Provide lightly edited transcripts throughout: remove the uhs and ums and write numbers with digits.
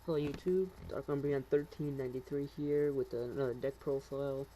Hello YouTube, Dark 1393 here with another deck profile.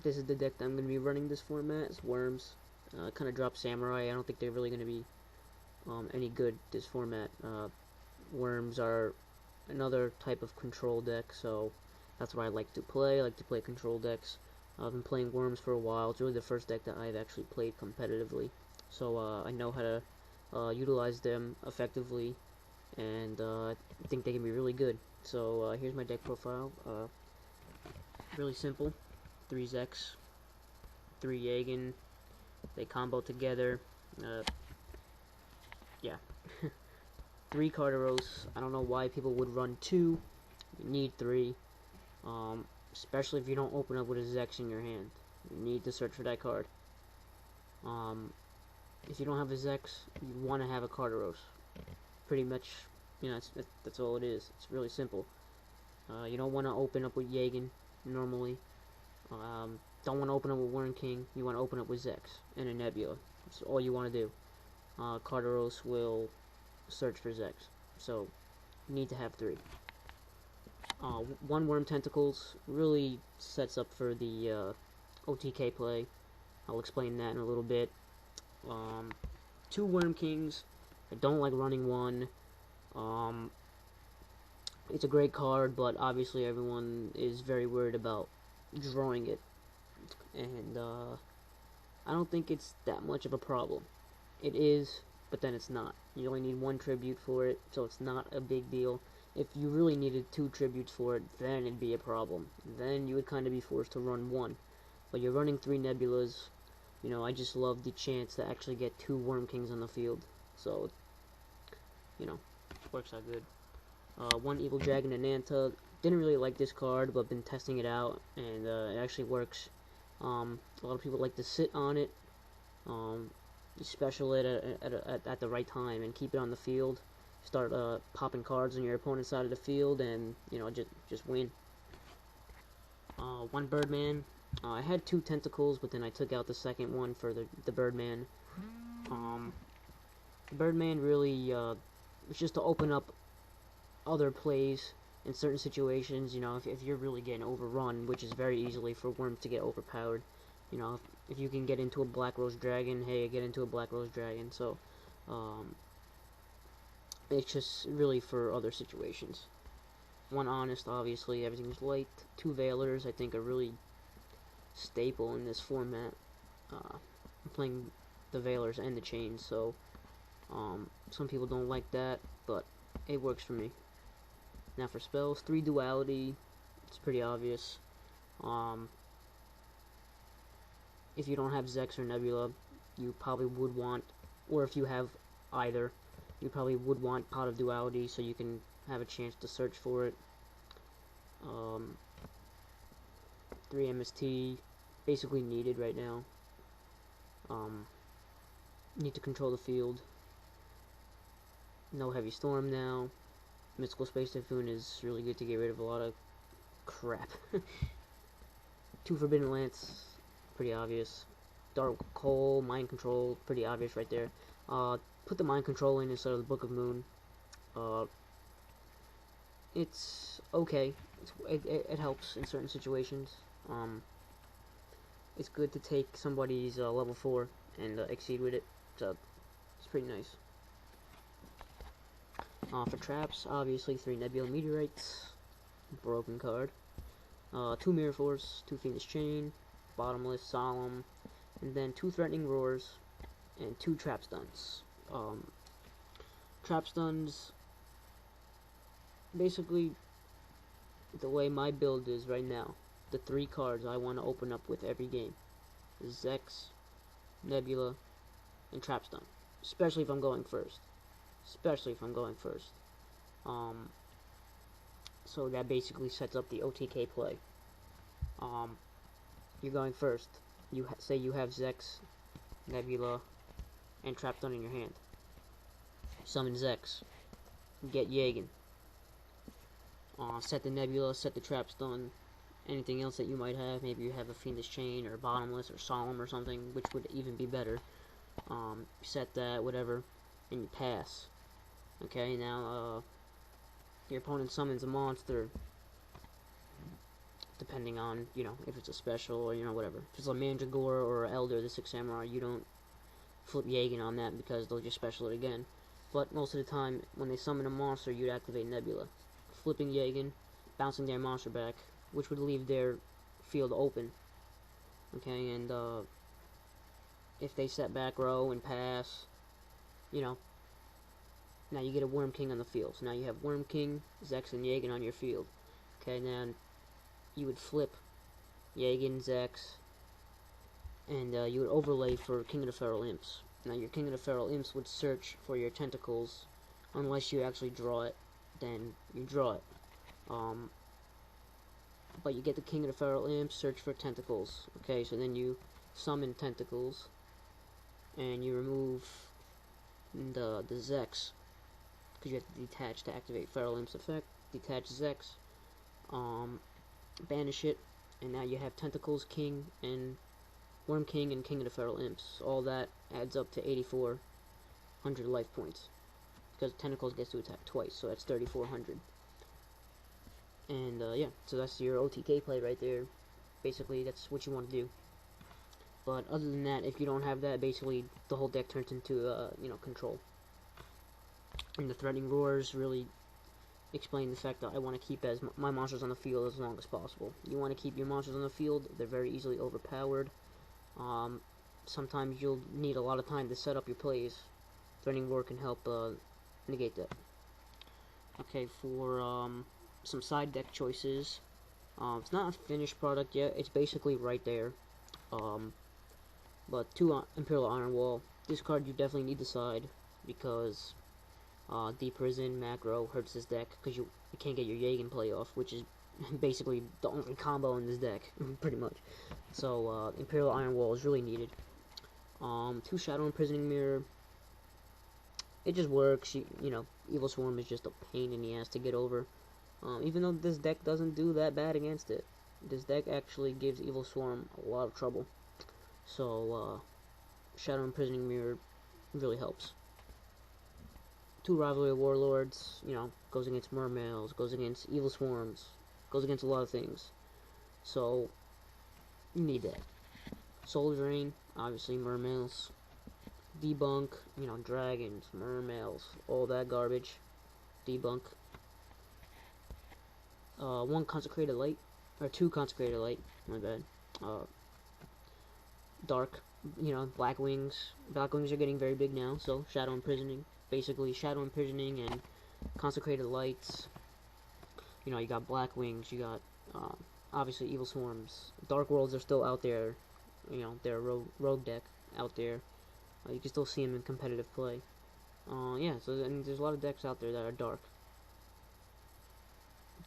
This is the deck that I'm going to be running this format. It's Worms. Kind of dropped Samurai. I don't think they're really going to be any good this format. Worms are another type of control deck, so that's what I like to play. I like to play control decks. I've been playing Worms for a while. It's really the first deck that I've actually played competitively, so I know how to utilize them effectively, and I think they can be really good. So here's my deck profile. Really simple. 3 Zex, 3 Jagen. They combo together. Yeah. 3 Carteros. I don't know why people would run 2. You need 3. Especially if you don't open up with a Zex in your hand. You need to search for that card. If you don't have a Zex, you want to have a Carteros. Pretty much, you know, that's all it is. It's really simple. You don't want to open up with Jagen normally. Don't want to open up with Worm King. You want to open up with Zex and a Nebula. That's all you want to do. Carteros will search for Zex. So, you need to have 3. 1 Worm Tentacles really sets up for the OTK play. I'll explain that in a little bit. 2 Worm Kings. I don't like running 1. It's a great card, but obviously everyone is very worried about drawing it. And I don't think it's that much of a problem. It is, but then it's not. You only need 1 tribute for it, so it's not a big deal. If you really needed 2 tributes for it, then it'd be a problem. Then you would kind of be forced to run 1. But you're running 3 Nebulas. You know, I just love the chance to actually get 2 Worm Kings on the field. So, you know, works out good. 1 Evil Dragon and Nanta. Didn't really like this card, but been testing it out, and it actually works. A lot of people like to sit on it. You special it at the right time and keep it on the field. Start popping cards on your opponent's side of the field, and you know, just win. 1 Birdman. I had 2 Tentacles, but then I took out the second one for the Birdman. The Birdman really was just to open up other plays in certain situations. You know, if you're really getting overrun, which is very easily for Worms to get overpowered. You know, if you can get into a Black Rose Dragon, hey, get into a Black Rose Dragon. So, it's just really for other situations. 1 Honest, obviously, everything's light. 2 Veilers, I think, are really staple in this format. I'm playing the Veilers and the Chains, so some people don't like that, but it works for me. Now for spells, 3 Duality. It's pretty obvious. If you don't have Zex or Nebula, you probably would want, or if you have either, you probably would want Pot of Duality so you can have a chance to search for it. 3 MST, basically needed right now. Need to control the field. No Heavy Storm now. Mystical Space Typhoon is really good to get rid of a lot of crap. 2 Forbidden Lance, pretty obvious. Dark Coal, Mind Control, pretty obvious right there. Put the Mind Control in instead of the Book of Moon. It's okay. It helps in certain situations. It's good to take somebody's level 4 and exceed with it, so it's pretty nice. For traps, obviously 3 Nebula Meteorites, broken card. 2 Mirror Force, 2 Fiendish Chain, Bottomless, Solemn, and then 2 Threatening Roars, and 2 Trap Stuns. Trap Stuns, basically, the way my build is right now, the 3 cards I want to open up with every game is Zex, Nebula, and Trap Stun. Especially if I'm going first. So that basically sets up the OTK play. You're going first. You say you have Zex, Nebula, and Trap Stun in your hand. Summon Zex. Get Jagen. Set the Nebula, set the Trap Stun. Anything else that you might have. Maybe you have a Fiendish Chain, or Bottomless, or Solemn, or something, which would even be better. Set that, whatever, and you pass. Okay, now, your opponent summons a monster, depending on, if it's a special or, whatever. If it's a Mandragora or Elder, the 6 Samurai, you don't flip Yagen on that because they'll just special it again. But most of the time, when they summon a monster, you'd activate Nebula. Flipping Yagen, bouncing their monster back, which would leave their field open. Okay, and if they set back row and pass, now you get a Worm King on the field. So now you have Worm King, Zex, and Yagen on your field. Okay, then you would flip Yagen, Zex, and you would overlay for King of the Feral Imps. Now your King of the Feral Imps would search for your tentacles, unless you actually draw it, then you draw it. But you get the King of the Feral Imps, search for tentacles. Okay, so then you summon tentacles, and you remove the Zex, because you have to detach to activate Feral Imp's effect. Detach Zex, banish it, and now you have Tentacles, King, and Worm King, and King of the Feral Imps. All that adds up to 8,400 life points, because Tentacles gets to attack twice, so that's 3,400. And yeah, so that's your OTK play right there. Basically, that's what you want to do. But other than that, if you don't have that, basically the whole deck turns into control. And the Threatening Roars really explain the fact that I want to keep my monsters on the field as long as possible. You want to keep your monsters on the field. They're very easily overpowered. Sometimes you'll need a lot of time to set up your plays. Threatening Roar can help negate that. Okay, for some side deck choices. It's not a finished product yet. It's basically right there. But 2 Imperial Iron Wall. This card you definitely need to side, because Deep Prison macro hurts this deck because you can't get your Yagen play off, which is basically the only combo in this deck, pretty much. So Imperial Iron Wall is really needed. 2 Shadow Imprisoning Mirror. It just works. Evil Swarm is just a pain in the ass to get over. Even though this deck doesn't do that bad against it, this deck actually gives Evil Swarm a lot of trouble. So Shadow Imprisoning Mirror really helps. 2 Rivalry Warlords, goes against Mermails, goes against Evil Swarms, goes against a lot of things. So, you need that. Soul Drain, obviously Mermails. Debunk, dragons, Mermails, all that garbage. Debunk. 1 Consecrated Light, or 2 Consecrated Light, my bad. Dark, Black Wings. Black Wings are getting very big now, so Shadow Imprisoning. Basically, Shadow Imprisoning and Consecrated Lights. You got Black Wings, you got, obviously, Evil Swarms. Dark Worlds are still out there. They're a rogue deck out there. You can still see them in competitive play. Yeah, so there's a lot of decks out there that are dark.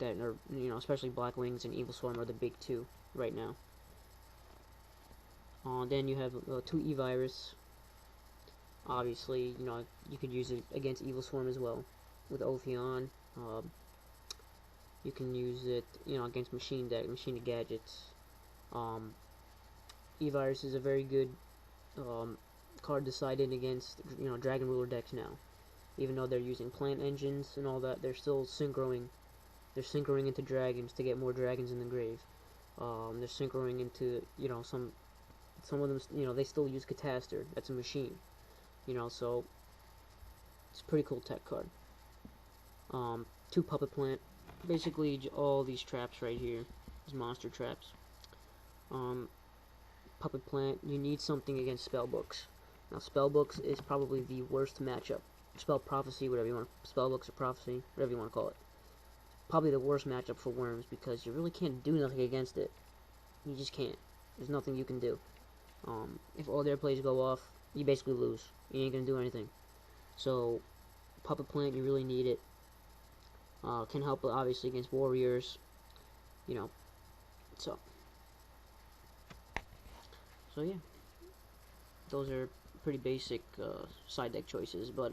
That are, especially Black Wings and Evil Swarm are the big 2 right now. Then you have 2 E-Virus. Obviously, you could use it against Evil Swarm as well, with Ophion. You can use it, against Machine to Gadgets. E-Virus is a very good card to side in against, Dragon Ruler decks now. Even though they're using plant engines and all that, they're still synchroing. They're synchroing into dragons to get more dragons in the grave. They're synchroing into, some of them, they still use Catastor. That's a machine. So it's a pretty cool tech card. 2 Puppet Plant. Basically, all these traps right here, these monster traps. Puppet Plant, you need something against Spellbooks. Now, Spellbooks is probably the worst matchup. Spell Prophecy, whatever you want. Spellbooks or Prophecy, whatever you want to call it. Probably the worst matchup for Worms, because you really can't do nothing against it. You just can't. There's nothing you can do. If all their plays go off, you basically lose. You ain't gonna do anything. So, Puppet Plant, you really need it. Can help, obviously, against Warriors. So yeah. Those are pretty basic side deck choices, but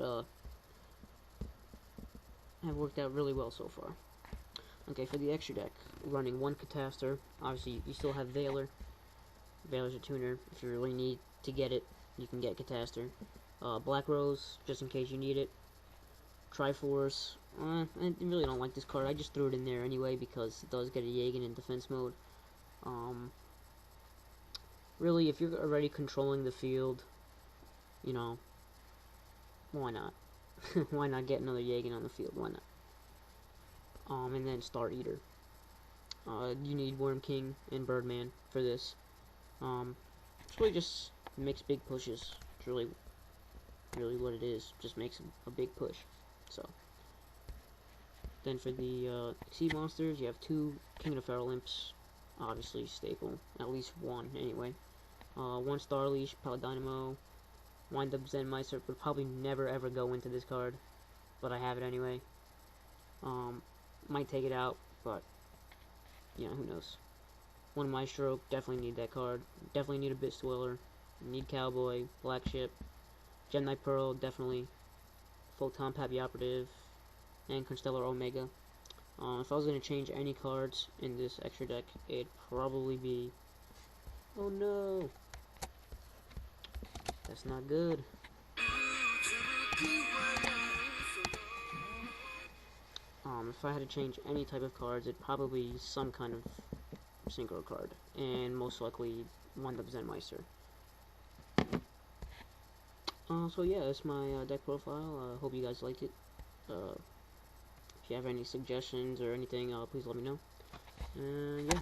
have worked out really well so far. Okay, for the extra deck, running 1 Catastor. Obviously, you still have Veiler. Veiler's a tuner. If you really need to get it, you can get Catastor. Black Rose, just in case you need it. Triforce. I really don't like this card. I just threw it in there anyway because it does get a Jagan in defense mode. Really, if you're already controlling the field, you know, why not? Why not get another Jagan on the field? Why not? And then Star Eater. You need Worm King and Birdman for this. It's really just makes big pushes. It's really what it is. Just makes a big push. So then for the Exceed monsters, you have 2 King of Feral Imps, obviously staple. At least 1 anyway. 1 Star Leash, Paladynamo, Wind Up Zen Meister. Would probably never ever go into this card, but I have it anyway. Might take it out, but you know, who knows. 1 Maestro, definitely need that card. Definitely need a Bit Swiller. Need Cowboy, Black Ship, Gem Knight Pearl, definitely. Photon Pappy Operative, and Constellar Omega. If I was going to change any cards in this extra deck, it'd probably be... Oh no! That's not good. If I had to change any type of cards, it'd probably be some kind of synchro card, and most likely Wind Up Zen Meister. So yeah, that's my deck profile. Hope you guys liked it. If you have any suggestions or anything, please let me know. Yeah.